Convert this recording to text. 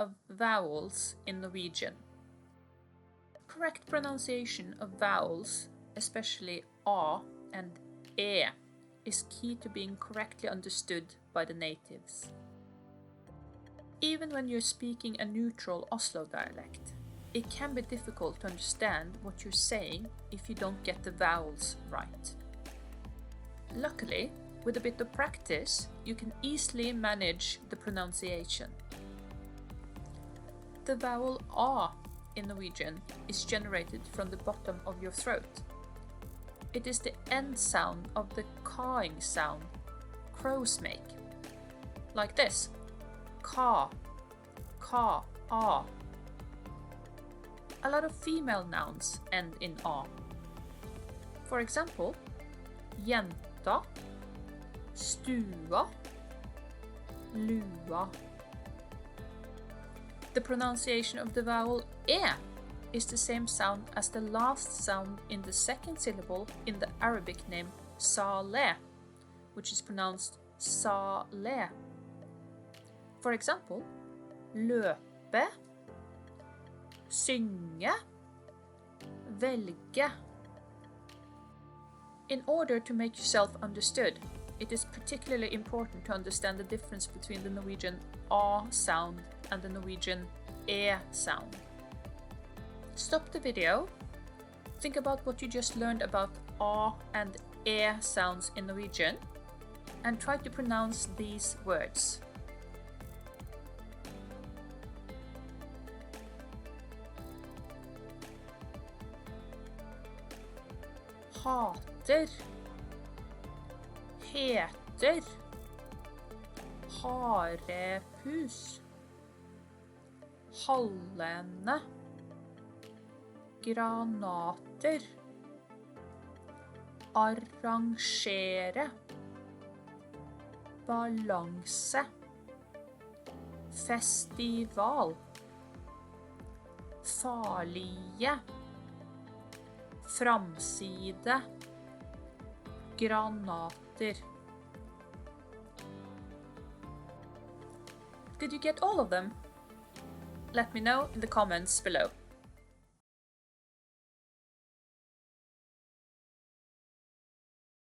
of vowels in Norwegian. Correct pronunciation of vowels, especially A and E, is key to being correctly understood by the natives. Even when you're speaking a neutral Oslo dialect, it can be difficult to understand what you're saying if you don't get the vowels right. Luckily, with a bit of practice, you can easily manage the pronunciation. The vowel A in Norwegian is generated from the bottom of your throat. It is the end sound of the cawing sound crows make. Like this: ka, ka, a. A lot of female nouns end in a. For example, jenta, stua, lua. The pronunciation of the vowel e is the same sound as the last sound in the second syllable in the Arabic name Saleh, which is pronounced Saleh. For example, løpe, synge, velge. In order to make yourself understood, it is particularly important to understand the difference between the Norwegian A sound and the Norwegian E sound. Stop the video, think about what you just learned about A and E sounds in Norwegian, and try to pronounce these words. Hater, heter, harepus, hallene, granater, arrangere, balanse, festival, farlige, framside, granater. Did you get all of them? Let me know in the comments below.